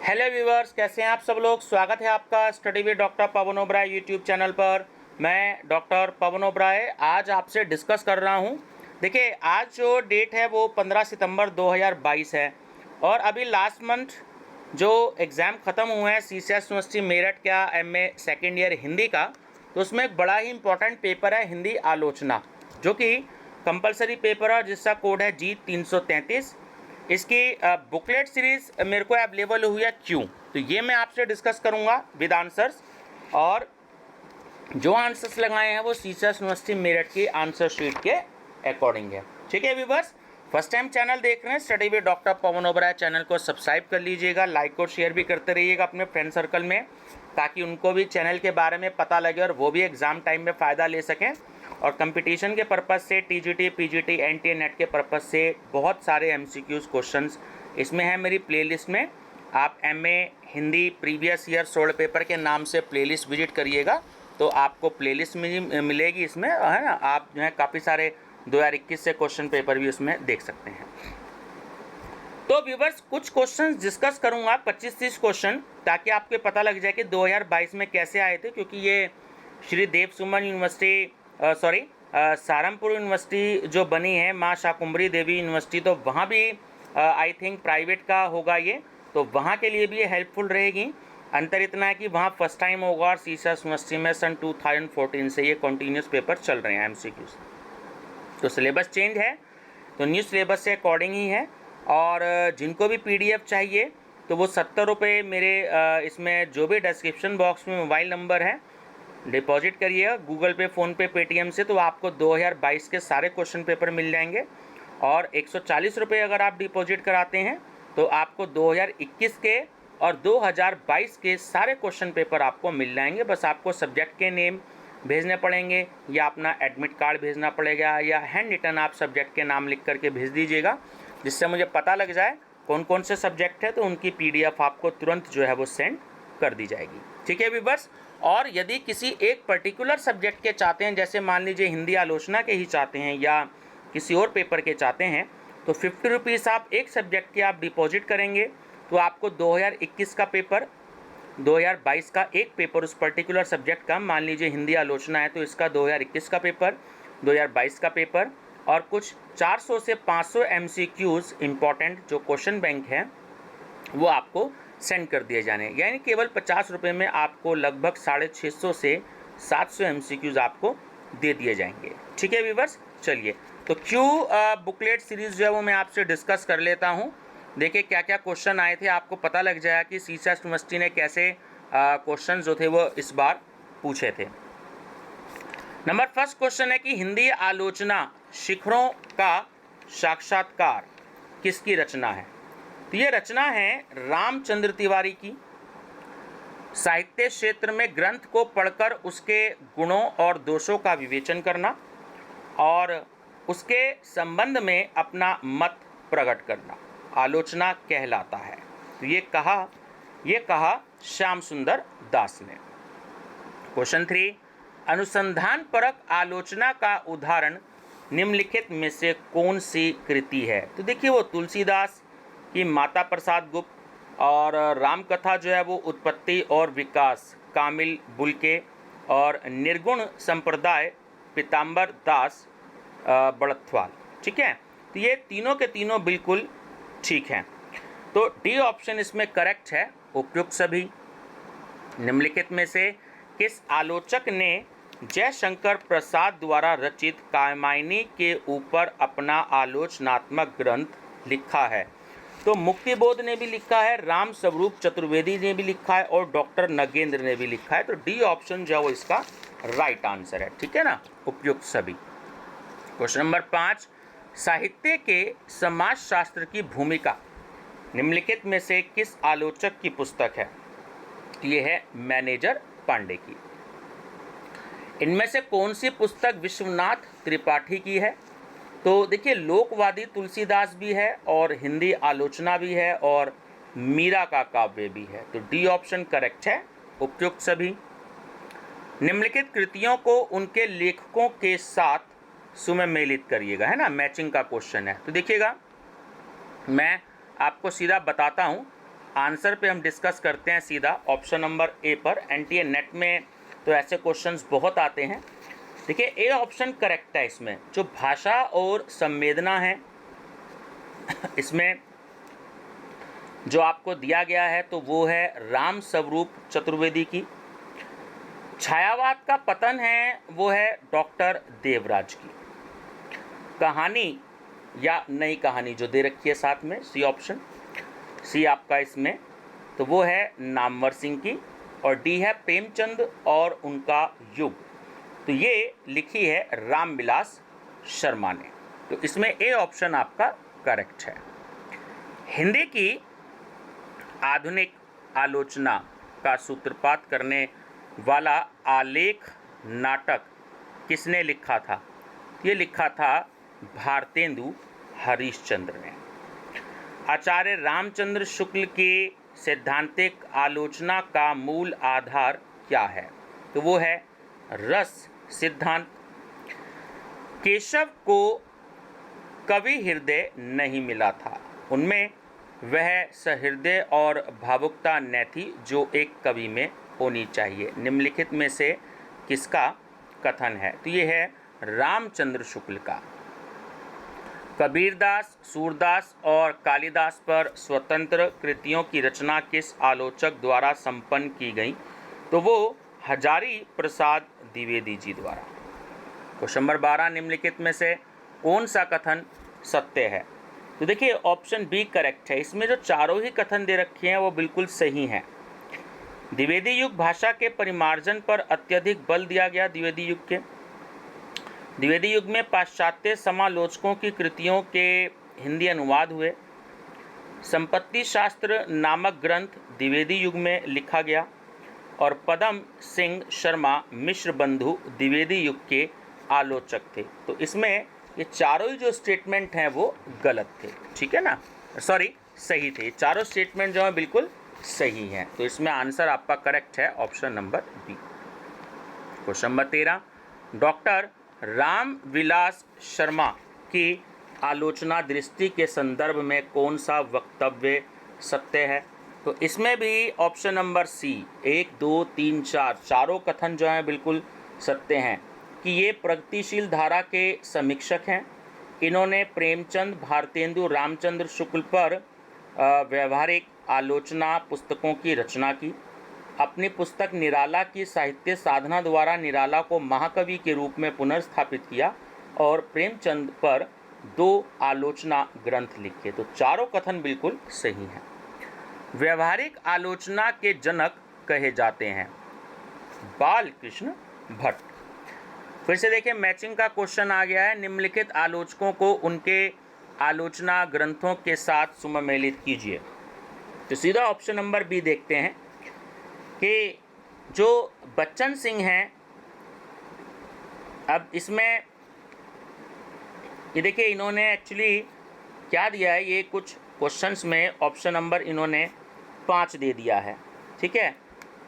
Hello viewers, कैसे हैं आप सब लोग। स्वागत है आपका study with doctor Pawan Oberoi YouTube channel पर। मैं डॉक्टर पवन ओबराय आज आपसे डिस्कस कर रहा हूं। देखिए, आज जो डेट है वो 15 सितंबर 2022 है और अभी लास्ट मंथ जो एग्ज़ाम ख़त्म हुए हैं सीसीएस यूनिवर्सिटी मेरठ का एमए सेकेंड ईयर हिंदी का, तो उसमें एक बड़ा ही इंपॉर्टेंट पेपर है हिंदी आलोचना, जो कि कंपलसरी पेपर है जिसका कोड है G333। इसकी बुकलेट सीरीज़ मेरे को अवेलेबल हुई है क्यों, तो ये मैं आपसे डिस्कस करूंगा विद आंसर्स। और जो आंसर्स लगाए हैं वो सीसीएस यूनिवर्सिटी मेरठ की आंसर शीट के अकॉर्डिंग है। ठीक है व्यूवर्स, फर्स्ट टाइम चैनल देख रहे हैं study with doctor Pawan Oberoi, channel को सब्सक्राइब कर लीजिएगा, लाइक और शेयर भी करते रहिएगा अपने फ्रेंड सर्कल में, ताकि उनको भी चैनल के बारे में पता लगे और वो भी एग्ज़ाम टाइम में फ़ायदा ले सकें। और कंपटीशन के पर्पज़ से टीजीटी, पीजीटी, एनटीए, नेट के पर्पज़ से बहुत सारे एमसीक्यूज़ क्वेश्चंस इसमें है मेरी प्लेलिस्ट में। आप MA Hindi previous year solved paper के नाम से प्लेलिस्ट विजिट करिएगा तो आपको प्लेलिस्ट मिलेगी इसमें, है ना। आप जो है काफ़ी सारे 2021 से क्वेश्चन पेपर भी उसमें देख सकते हैं। तो व्यूवर्स, कुछ क्वेश्चंस डिस्कस करूंगा, 25-30 क्वेश्चन, ताकि आपको पता लग जाए कि 2022 में कैसे आए थे, क्योंकि ये श्री देव सुमन यूनिवर्सिटी सहारनपुर यूनिवर्सिटी जो बनी है, माँ शाकुंभरी देवी यूनिवर्सिटी, तो वहाँ भी आई थिंक प्राइवेट का होगा ये, तो वहाँ के लिए भी ये हेल्पफुल रहेगी। अंतर इतना है कि वहाँ फर्स्ट टाइम होगा और सीसीएस यूनिवर्सिटी में सन 2014 से ये कंटिन्यूस पेपर चल रहे हैं एमसीक्यूज़। तो सिलेबस चेंज है, तो न्यू सिलेबस से अकॉर्डिंग ही है। और जिनको भी पीडीएफ चाहिए तो वो 70 रुपये मेरे इसमें जो भी डिस्क्रिप्शन बॉक्स में मोबाइल नंबर है, डिपॉजिट करिएगा गूगल पे, फ़ोनपे, पेटीएम से, तो आपको 2022 के सारे क्वेश्चन पेपर मिल जाएंगे। और 140 रुपये अगर आप डिपॉजिट कराते हैं तो आपको 2021 के और 2022 के सारे क्वेश्चन पेपर आपको मिल जाएंगे। बस आपको सब्जेक्ट के नेम भेजने पड़ेंगे या अपना एडमिट कार्ड भेजना पड़ेगा या हैंड रिटन आप सब्जेक्ट के नाम लिख करके भेज दीजिएगा, जिससे मुझे पता लग जाए कौन कौन से सब्जेक्ट है, तो उनकी पीडीएफ आपको तुरंत जो है वो सेंड कर दी जाएगी। ठीक है व्यूवर्स। और यदि किसी एक पर्टिकुलर सब्जेक्ट के चाहते हैं, जैसे मान लीजिए हिंदी आलोचना के ही चाहते हैं या किसी और पेपर के चाहते हैं, तो 50 रुपीज़ आप एक सब्जेक्ट के आप डिपॉजिट करेंगे तो आपको 2021 का पेपर, 2022 का एक पेपर उस पर्टिकुलर सब्जेक्ट का, मान लीजिए हिंदी आलोचना है तो इसका 2021 का पेपर, 2022 का पेपर, और कुछ 400 से 500 एमसीक्यूज़ इम्पॉर्टेंट जो क्वेश्चन बैंक है वो आपको सेंड कर दिए जाने, यानी केवल 50 रुपये में आपको लगभग 650 से 700 एमसीक्यूज़ आपको दे दिए जाएंगे। ठीक है व्यूवर्स, चलिए तो क्यों बुकलेट सीरीज़ जो है वो मैं आपसे डिस्कस कर लेता हूँ। देखिए क्या क्या क्वेश्चन आए थे, आपको पता लग जाएगा कि सीसीएस यूनिवर्सिटी ने कैसे क्वेश्चन जो थे वो इस बार पूछे थे। नंबर फर्स्ट क्वेश्चन है कि हिंदी आलोचना शिखरों का साक्षात्कार किसकी रचना है। तो ये रचना है रामचंद्र तिवारी की। साहित्य क्षेत्र में ग्रंथ को पढ़कर उसके गुणों और दोषों का विवेचन करना और उसके संबंध में अपना मत प्रकट करना आलोचना कहलाता है। तो ये कहा श्याम सुंदर दास ने। क्वेश्चन 3, अनुसंधान परक आलोचना का उदाहरण निम्नलिखित में से कौन सी कृति है। तो देखिए, वो तुलसीदास की माता प्रसाद गुप्त, और रामकथा जो है वो उत्पत्ति और विकास कामिल बुलके, और निर्गुण संप्रदाय पीताम्बर दास बड़थवाल। ठीक है, तो ये तीनों के तीनों बिल्कुल ठीक हैं। तो डी ऑप्शन इसमें करेक्ट है, उपयुक्त सभी। निम्नलिखित में से किस आलोचक ने जयशंकर प्रसाद द्वारा रचित कामायनी के ऊपर अपना आलोचनात्मक ग्रंथ लिखा है। तो मुक्तिबोध ने भी लिखा है, राम स्वरूप चतुर्वेदी ने भी लिखा है और डॉक्टर नगेंद्र ने भी लिखा है। तो डी ऑप्शन जो है वो इसका राइट आंसर है। ठीक है ना, उपयुक्त सभी। क्वेश्चन नंबर 5, साहित्य के समाजशास्त्र की भूमिका निम्नलिखित में से किस आलोचक की पुस्तक है। ये है मैनेजर पांडे की। इनमें से कौन सी पुस्तक विश्वनाथ त्रिपाठी की है। तो देखिए, लोकवादी तुलसीदास भी है और हिंदी आलोचना भी है और मीरा का काव्य भी है। तो डी ऑप्शन करेक्ट है, उपयुक्त सभी। निम्नलिखित कृतियों को उनके लेखकों के साथ सुमेलित करिएगा, है ना, मैचिंग का क्वेश्चन है। तो देखिएगा, मैं आपको सीधा बताता हूँ आंसर पे हम डिस्कस करते हैं सीधा ऑप्शन नंबर ए पर। एनटीए नेट में तो ऐसे क्वेश्चंस बहुत आते हैं। देखिए ए ऑप्शन करेक्ट है। इसमें जो भाषा और संवेदना है इसमें जो आपको दिया गया है तो वो है राम स्वरूप चतुर्वेदी की। छायावाद का पतन है वो है डॉक्टर देवराज की। कहानी या नई कहानी जो दे रखी है साथ में सी ऑप्शन, सी आपका इसमें तो वो है नामवर सिंह की। और डी है प्रेमचंद और उनका युग, तो ये लिखी है रामविलास शर्मा ने। तो इसमें ए ऑप्शन आपका करेक्ट है। हिंदी की आधुनिक आलोचना का सूत्रपात करने वाला आलेख नाटक किसने लिखा था? ये लिखा था भारतेंदु हरिश्चंद्र ने। आचार्य रामचंद्र शुक्ल की सैद्धांतिक आलोचना का मूल आधार क्या है? तो वो है रस सिद्धांत। केशव को कवि हृदय नहीं मिला था, उनमें वह सहृदय और भावुकता न थी जो एक कवि में होनी चाहिए। निम्नलिखित में से किसका कथन है? तो ये है रामचंद्र शुक्ल का। कबीरदास, सूरदास और कालिदास पर स्वतंत्र कृतियों की रचना किस आलोचक द्वारा संपन्न की गई? तो वो हजारी प्रसाद द्विवेदी जी द्वारा। क्वेश्चन नंबर 12, निम्नलिखित में से कौन सा कथन सत्य है? तो देखिए ऑप्शन बी करेक्ट है। इसमें जो चारों ही कथन दे रखे हैं वो बिल्कुल सही हैं। द्विवेदी युग भाषा के परिमार्जन पर अत्यधिक बल दिया गया। द्विवेदी युग में पाश्चात्य समालोचकों की कृतियों के हिंदी अनुवाद हुए। संपत्ति शास्त्र नामक ग्रंथ द्विवेदी युग में लिखा गया और पदम सिंह शर्मा मिश्र बंधु द्विवेदी युग के आलोचक थे। तो इसमें ये चारों ही जो स्टेटमेंट हैं वो गलत थे, ठीक है ना, सॉरी सही थे। चारों स्टेटमेंट जो है बिल्कुल सही हैं। तो इसमें आंसर आपका करेक्ट है option number B. Question number 13, doctor Ramvilas Sharma की आलोचना दृष्टि के संदर्भ में कौन सा वक्तव्य सत्य है? तो इसमें भी ऑप्शन नंबर सी 1, 2, 3, 4 चारों कथन जो हैं बिल्कुल सत्य हैं कि ये प्रगतिशील धारा के समीक्षक हैं। इन्होंने प्रेमचंद, भारतेंदु, रामचंद्र शुक्ल पर व्यवहारिक आलोचना पुस्तकों की रचना की। अपनी पुस्तक निराला की साहित्य साधना द्वारा निराला को महाकवि के रूप में पुनर्स्थापित किया और प्रेमचंद पर 2 आलोचना ग्रंथ लिखे। तो चारों कथन बिल्कुल सही हैं। व्यवहारिक आलोचना के जनक कहे जाते हैं बाल कृष्ण भट्ट। फिर से देखिए मैचिंग का क्वेश्चन आ गया है। निम्नलिखित आलोचकों को उनके आलोचना ग्रंथों के साथ सुमेलित कीजिए। तो सीधा ऑप्शन नंबर बी देखते हैं कि जो बच्चन सिंह हैं, अब इसमें ये देखिए इन्होंने एक्चुअली क्या दिया है, ये कुछ क्वेश्चंस में ऑप्शन नंबर इन्होंने 5 दे दिया है, ठीक है।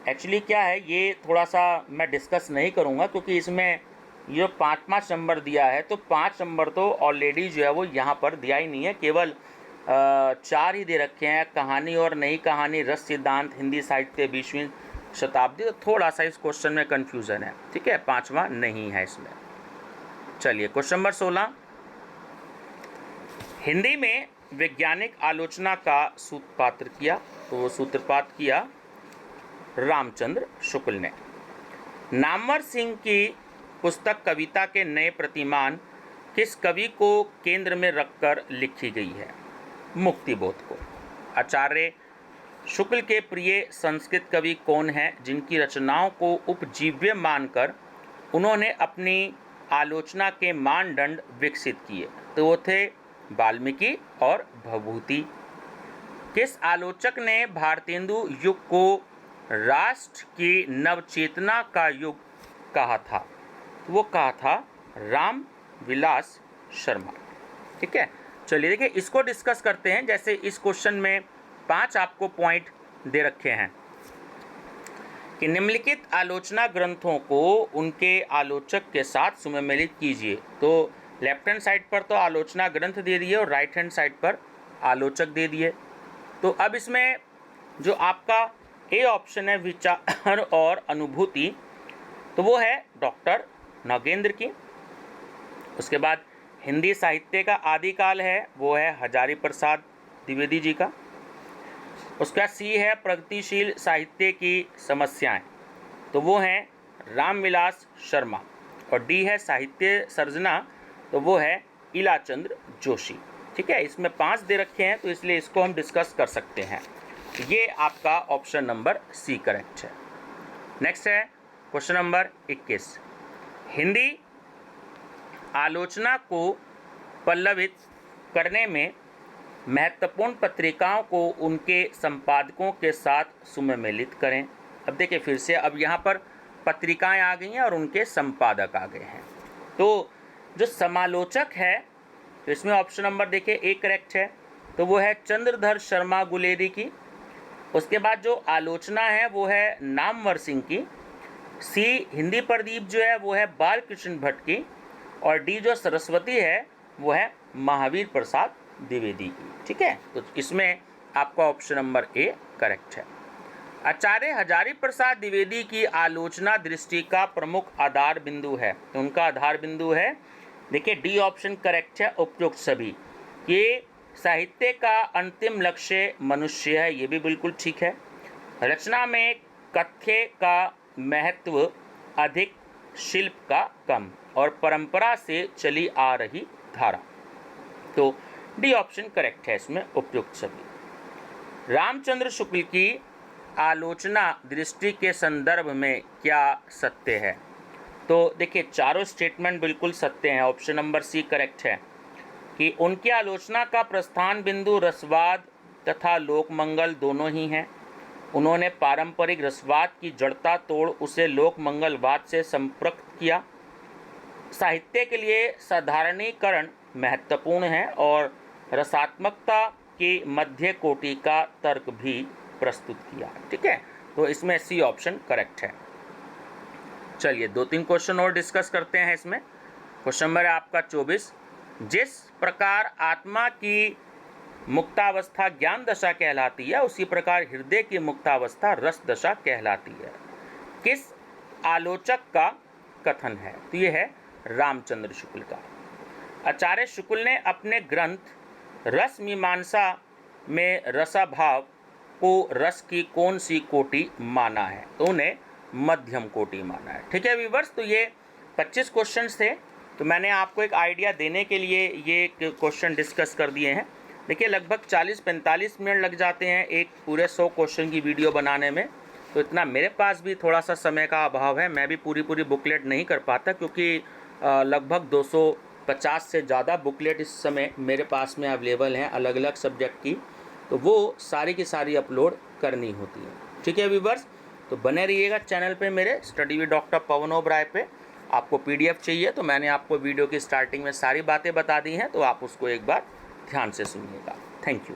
एक्चुअली क्या है ये थोड़ा सा मैं डिस्कस नहीं करूँगा क्योंकि इसमें ये 5 नंबर दिया है, तो 5 नंबर तो ऑलरेडी जो है वो यहाँ पर दिया ही नहीं है, केवल 4 ही दे रखे हैं। कहानी और नई कहानी, रस सिद्धांत, हिंदी साहित्य 20वीं शताब्दी। तो थोड़ा सा इस क्वेश्चन में कन्फ्यूज़न है, ठीक है, 5वां नहीं है इसमें। चलिए क्वेश्चन नंबर 16, हिंदी में वैज्ञानिक आलोचना का सूत्रपात किया। तो वो सूत्रपात किया रामचंद्र शुक्ल ने। नामवर सिंह की पुस्तक कविता के नए प्रतिमान किस कवि को केंद्र में रखकर लिखी गई है? मुक्तिबोध को। आचार्य शुक्ल के प्रिय संस्कृत कवि कौन हैं जिनकी रचनाओं को उपजीव्य मानकर उन्होंने अपनी आलोचना के मानदंड विकसित किए? तो वो थे वाल्मीकि और भवभूति। किस आलोचक ने भारतेंदु युग को राष्ट्र की नवचेतना का युग कहा था? तो वो कहा था रामविलास शर्मा, ठीक है। चलिए देखिए इसको डिस्कस करते हैं। जैसे इस क्वेश्चन में 5 आपको पॉइंट दे रखे हैं कि निम्नलिखित आलोचना ग्रंथों को उनके आलोचक के साथ सुमेलित कीजिए। तो लेफ्ट हैंड साइड पर तो आलोचना ग्रंथ दे दिए और राइट हैंड साइड पर आलोचक दे दिए। तो अब इसमें जो आपका ए ऑप्शन है विचार और अनुभूति, तो वो है डॉक्टर नगेंद्र की। उसके बाद हिंदी साहित्य का आदिकाल है, वो है हजारी प्रसाद द्विवेदी जी का। उसका सी है प्रगतिशील साहित्य की समस्याएं, तो वो हैं रामविलास शर्मा। और डी है साहित्य सर्जना, तो वो है इलाचंद्र जोशी। ठीक है, इसमें 5 दे रखे हैं तो इसलिए इसको हम डिस्कस कर सकते हैं। ये आपका ऑप्शन नंबर सी करेक्ट है। नेक्स्ट है क्वेश्चन नंबर 21। हिंदी आलोचना को पल्लवित करने में महत्वपूर्ण पत्रिकाओं को उनके संपादकों के साथ सुमेलित करें। अब देखिए फिर से, अब यहाँ पर पत्रिकाएं आ गई हैं और उनके संपादक आ गए हैं। तो जो समालोचक है, तो इसमें ऑप्शन नंबर देखिए ए करेक्ट है, तो वो है चंद्रधर शर्मा गुलेरी की। उसके बाद जो आलोचना है वो है नामवर सिंह की। सी हिंदी प्रदीप जो है वो है बालकृष्ण भट्ट की। और डी जो सरस्वती है वो है महावीर प्रसाद द्विवेदी की। ठीक है, तो इसमें आपका ऑप्शन नंबर ए करेक्ट है। आचार्य हजारी प्रसाद द्विवेदी की आलोचना दृष्टि का प्रमुख आधार बिंदु है, तो उनका आधार बिंदु है, देखिए डी ऑप्शन करेक्ट है, उपयुक्त सभी। ये साहित्य का अंतिम लक्ष्य मनुष्य है, ये भी बिल्कुल ठीक है। रचना में कथ्य का महत्व अधिक, शिल्प का कम, और परंपरा से चली आ रही धारा, तो डी ऑप्शन करेक्ट है, इसमें उपयुक्त सभी। रामचंद्र शुक्ल की आलोचना दृष्टि के संदर्भ में क्या सत्य है, तो देखिए चारों स्टेटमेंट बिल्कुल सत्य हैं। ऑप्शन नंबर सी करेक्ट है कि उनकी आलोचना का प्रस्थान बिंदु रसवाद तथा लोकमंगल दोनों ही हैं। उन्होंने पारंपरिक रसवाद की जड़ता तोड़ उसे लोकमंगलवाद से संपर्क किया। साहित्य के लिए साधारणीकरण महत्वपूर्ण है और रसात्मकता की मध्य कोटि का तर्क भी प्रस्तुत किया। ठीक है, तो इसमें सी ऑप्शन करेक्ट है। चलिए 2-3 क्वेश्चन और डिस्कस करते हैं इसमें। क्वेश्चन नंबर है आपका 24। जिस प्रकार आत्मा की मुक्तावस्था ज्ञान दशा कहलाती है, उसी प्रकार हृदय की मुक्तावस्था रस दशा कहलाती है, किस आलोचक का कथन है, तो ये है रामचंद्र शुक्ल का। आचार्य शुक्ल ने अपने ग्रंथ रस मीमांसा में रसाभाव को रस की कौन सी कोटि माना है, तो उन्हें मध्यम कोटि माना है। ठीक है व्यूअर्स, तो ये 25 क्वेश्चंस थे, तो मैंने आपको एक आइडिया देने के लिए ये क्वेश्चन डिस्कस कर दिए हैं। देखिए लगभग 40-45 मिनट लग जाते हैं एक पूरे 100 क्वेश्चन की वीडियो बनाने में, तो इतना मेरे पास भी थोड़ा सा समय का अभाव है। मैं भी पूरी बुकलेट नहीं कर पाता, क्योंकि लगभग 250 से ज़्यादा बुकलेट इस समय मेरे पास में अवेलेबल हैं अलग अलग सब्जेक्ट की, तो वो सारी की सारी अपलोड करनी होती है। ठीक है व्यूअर्स, तो बने रहिएगा चैनल पे मेरे स्टडी विद डॉक्टर पवन ओबराय पे। आपको PDF चाहिए तो मैंने आपको वीडियो की स्टार्टिंग में सारी बातें बता दी हैं, तो आप उसको एक बार ध्यान से सुनिएगा। Thank you.